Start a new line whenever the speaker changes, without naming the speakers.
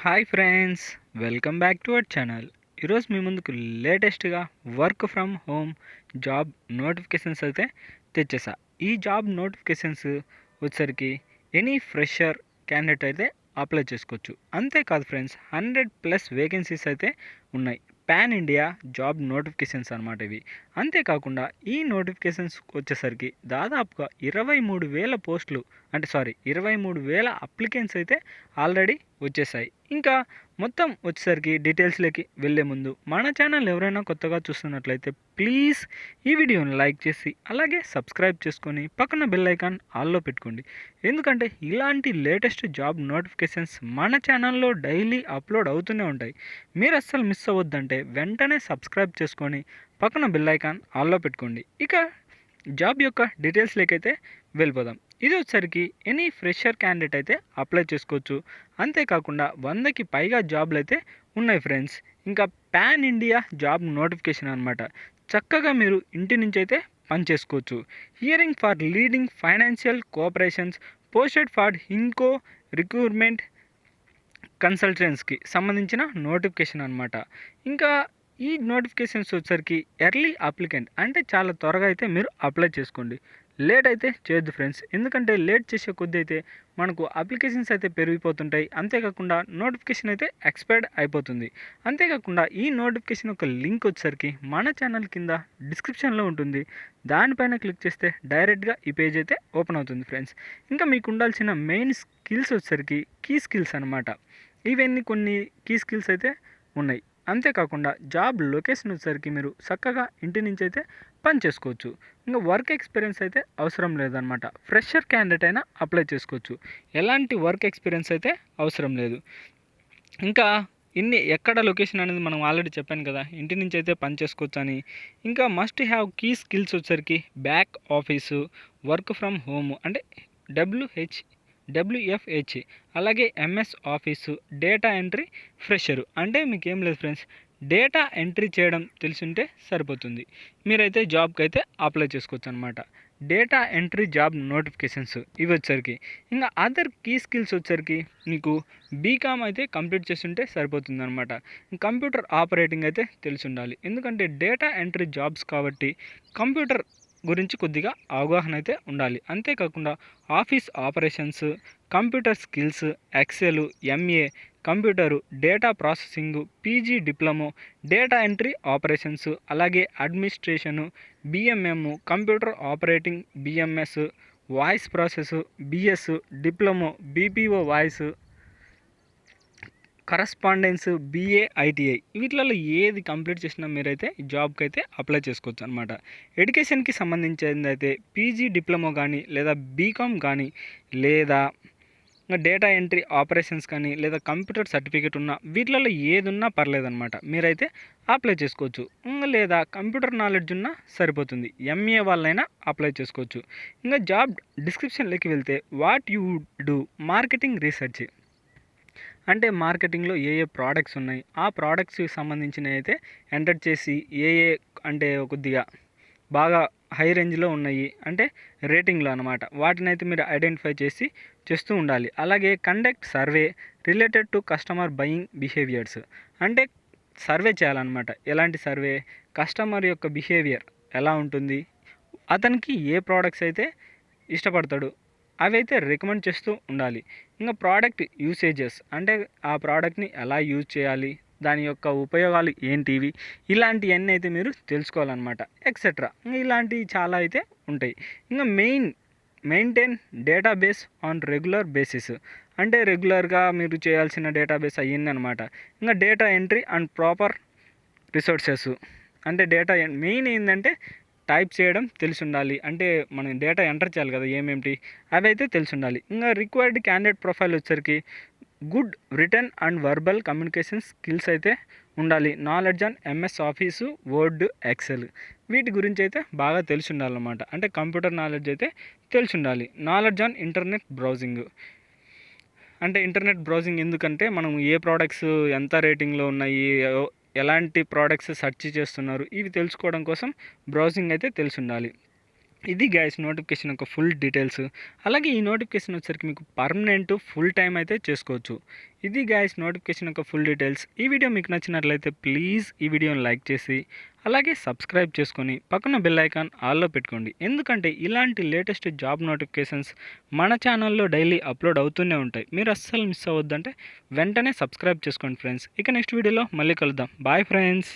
Hi friends, welcome back to our channel. ఈరోజు మీ ముందుకు లేటెస్ట్గా work from home job notifications అయితే తెచ్చేసా. ఈ జాబ్ నోటిఫికేషన్స్ వచ్చేసరికి ఎనీ ఫ్రెషర్ క్యాండిడేట్ అయితే అప్లై చేసుకోవచ్చు. అంతేకాదు ఫ్రెండ్స్, 100+ వేకెన్సీస్ అయితే ఉన్నాయి. పాన్ ఇండియా జాబ్ నోటిఫికేషన్స్ అనమాట ఇవి. అంతేకాకుండా ఈ నోటిఫికేషన్స్ వచ్చేసరికి దాదాపుగా 23,000 పోస్టులు, 23,000 అప్లికెంట్స్ అయితే ఆల్రెడీ వచ్చేసాయి. ఇంకా మొత్తం వచ్చేసరికి డీటెయిల్స్లోకి వెళ్ళే ముందు మన ఛానల్ ఎవరైనా కొత్తగా చూస్తున్నట్లయితే ప్లీజ్ ఈ వీడియోని లైక్ చేసి అలాగే సబ్స్క్రైబ్ చేసుకొని పక్కన బెల్ ఐకాన్ ఆల్లో పెట్టుకోండి. ఎందుకంటే ఇలాంటి లేటెస్ట్ జాబ్ నోటిఫికేషన్స్ మన ఛానల్లో డైలీ అప్లోడ్ అవుతూనే ఉంటాయి. మీరు అస్సలు మిస్ అవ్వద్దంటే వెంటనే సబ్స్క్రైబ్ చేసుకొని పక్కన బెల్ ఐకాన్ ఆల్లో పెట్టుకోండి. ఇక జాబ్ యొక్క డీటెయిల్స్లోకి అయితే వెళ్ళిపోదాం. ఇది వచ్చేసరికి ఎనీ ఫ్రెషర్ క్యాండిడేట్ అయితే అప్లై చేసుకోవచ్చు. అంతేకాకుండా 100కి పైగా జాబ్లు అయితే ఉన్నాయి ఫ్రెండ్స్. ఇంకా పాన్ ఇండియా జాబ్ నోటిఫికేషన్ అనమాట. చక్కగా మీరు ఇంటి నుంచి అయితే పని చేసుకోవచ్చు. Hearing for leading financial cooperations posted for ఇంకో రిక్రూట్మెంట్ కన్సల్టెన్స్కి సంబంధించిన నోటిఫికేషన్ అనమాట. ఇంకా ఈ నోటిఫికేషన్స్ వచ్చేసరికి ఎర్లీ అప్లికెంట్ అంటే చాలా త్వరగా అయితే మీరు అప్లై చేసుకోండి. లేట్ అయితే చేయొద్దు ఫ్రెండ్స్, ఎందుకంటే లేట్ చేసే కొద్దీ అయితే మనకు అప్లికేషన్స్ అయితే పెరిగిపోతుంటాయి. అంతేకాకుండా నోటిఫికేషన్ అయితే ఎక్స్పైర్డ్ అయిపోతుంది. అంతేకాకుండా ఈ నోటిఫికేషన్ యొక్క లింక్ వచ్చేసరికి మన ఛానల్ కింద డిస్క్రిప్షన్లో ఉంటుంది. దానిపైన క్లిక్ చేస్తే డైరెక్ట్గా ఈ పేజ్ అయితే ఓపెన్ అవుతుంది ఫ్రెండ్స్. ఇంకా మీకు ఉండాల్సిన మెయిన్ స్కిల్స్ వచ్చేసరికి కీ స్కిల్స్ అనమాట. ఇవన్నీ కొన్ని కీ స్కిల్స్ అయితే ఉన్నాయి. అంతేకాకుండా జాబ్ లొకేషన్ వచ్చేసరికి మీరు చక్కగా ఇంటి నుంచి అయితే పని చేసుకోవచ్చు. ఇంకా వర్క్ ఎక్స్పీరియన్స్ అయితే అవసరం లేదనమాట. ఫ్రెషర్ క్యాండిడేట్ అయినా అప్లై చేసుకోవచ్చు. ఎలాంటి వర్క్ ఎక్స్పీరియన్స్ అయితే అవసరం లేదు. ఇంకా ఎక్కడ లొకేషన్ అనేది మనం ఆల్రెడీ చెప్పాను కదా, ఇంటి నుంచి అయితే పని చేసుకోవచ్చు అని. ఇంకా మస్ట్ హ్యావ్ కీ స్కిల్స్ వచ్చేసరికి back office, work from home అంటే WFH, అలాగే MS office, data entry fresher. అంటే మీకేం లేదు ఫ్రెండ్స్, డేటా ఎంట్రీ చేయడం తెలుసుంటే సరిపోతుంది. మీరైతే జాబ్కి అయితే అప్లై చేసుకోవచ్చు అనమాట. డేటా ఎంట్రీ జాబ్ నోటిఫికేషన్స్ ఇవి వచ్చరికి. ఇంకా అదర్ కీ స్కిల్స్ వచ్చరికి మీకు బీకామ్ అయితే కంప్లీట్ చేస్తుంటే సరిపోతుంది అనమాట. కంప్యూటర్ ఆపరేటింగ్ అయితే తెలిసి ఉండాలి, ఎందుకంటే డేటా ఎంట్రీ జాబ్స్ కాబట్టి కంప్యూటర్ గురించి కొద్దిగా అవగాహన అయితే ఉండాలి. అంతేకాకుండా office operations, computer skills, Excel, MA computer, data processing, PG diploma, data entry operations, అలాగే administration, BMM computer operating, BMS voice process, BS diploma, BPO voice correspondence, BA ITI వీటిలలో ఏది కంప్లీట్ చేసినా మీరైతే జాబ్కి అయితే అప్లై చేసుకోవచ్చు అనమాట. ఎడ్యుకేషన్కి సంబంధించింది అయితే PG డిప్లొమో కానీ లేదా బీకామ్ కానీ లేదా డేటా ఎంట్రీ ఆపరేషన్స్ కానీ లేదా కంప్యూటర్ సర్టిఫికేట్ ఉన్న వీటిలలో ఏది ఉన్నా పర్లేదన్నమాట. మీరైతే అప్లై చేసుకోవచ్చు. లేదా కంప్యూటర్ నాలెడ్జ్ ఉన్నా సరిపోతుంది. MA వాళ్ళైనా అప్లై చేసుకోవచ్చు. ఇంకా జాబ్ డిస్క్రిప్షన్లోకి వెళ్తే what you do marketing research అంటే మార్కెటింగ్లో ఏ ప్రోడక్ట్స్ ఉన్నాయి ఆ ప్రోడక్ట్స్కి సంబంధించినవి అయితే ఎంటర్ చేసి అంటే కొద్దిగా బాగా హై రేంజ్లో ఉన్నాయి అంటే రేటింగ్లో అనమాట, వాటిని అయితే మీరు ఐడెంటిఫై చేస్తూ ఉండాలి. అలాగే conduct survey related to customer buying behaviours అంటే సర్వే చేయాలన్నమాట. ఎలాంటి సర్వే? కస్టమర్ యొక్క బిహేవియర్ ఎలా ఉంటుంది, అతనికి ఏ ప్రోడక్ట్స్ అయితే ఇష్టపడతాడు అవి అయితే రికమెండ్ చేస్తూ ఉండాలి. ఇంకా ప్రోడక్ట్ యూసేజెస్ అంటే ఆ ప్రోడక్ట్ని ఎలా యూజ్ చేయాలి, దాని యొక్క ఉపయోగాలు ఏంటివి, ఇలాంటివన్నీ అయితే మీరు తెలుసుకోవాలన్నమాట. ఎక్సెట్రా ఇలాంటివి చాలా అయితే ఉంటాయి. ఇంకా maintain database on regular basis అంటే రెగ్యులర్గా మీరు చేయాల్సిన డేటాబేస్ అయ్యింది అనమాట. ఇంకా data entry and proper resources అంటే డేటా మెయిన్ ఏంటంటే టైప్ చేయడం తెలిసి ఉండాలి. అంటే మనం డేటా ఎంటర్ చేయాలి కదా ఏమేమిటి, అవి అయితే తెలిసి ఉండాలి. ఇంకా రిక్వైర్డ్ క్యాండిడేట్ ప్రొఫైల్ వచ్చరికి good written and verbal communication skills అయితే ఉండాలి. Knowledge on MS office, word, excel వీటి గురించి అయితే బాగా తెలిసి ఉండాలన్నమాట. అంటే కంప్యూటర్ నాలెడ్జ్ అయితే తెలిసి ఉండాలి. నాలెడ్జ్ ఆన్ ఇంటర్నెట్ బ్రౌజింగ్ అంటే ఇంటర్నెట్ బ్రౌజింగ్ ఎందుకంటే మనం ఏ ప్రోడక్ట్స్ ఎంత రేటింగ్లో ఉన్నాయి, ఎలాంటి ప్రోడక్ట్స్ సెర్చ్ చేస్తున్నారు ఇవి తెలుసుకోవడం కోసం బ్రౌజింగ్ అయితే తెలిసి ఉండాలి. ఇది గైస్ నోటిఫికేషన్ యొక్క ఫుల్ డీటెయిల్స్. అలాగే ఈ నోటిఫికేషన్ వచ్చేసరికి మీకు పర్మనెంట్ ఫుల్ టైం అయితే చేసుకోవచ్చు. ఇది గైస్ నోటిఫికేషన్ యొక్క ఫుల్ డీటెయిల్స్. ఈ వీడియో మీకు నచ్చినట్లయితే ప్లీజ్ ఈ వీడియోని లైక్ చేసి అలాగే సబ్స్క్రైబ్ చేసుకొని పక్కన బెల్ ఐకాన్ ఆల్లో పెట్టుకోండి. ఎందుకంటే ఇలాంటి లేటెస్ట్ జాబ్ నోటిఫికేషన్స్ మన ఛానల్లో డైలీ అప్లోడ్ అవుతూనే ఉంటాయి. మీరు అస్సలు మిస్ అవ్వద్దంటే వెంటనే సబ్స్క్రైబ్ చేసుకోండి ఫ్రెండ్స్. ఇక నెక్స్ట్ వీడియోలో మళ్ళీ కలుద్దాం. Bye friends.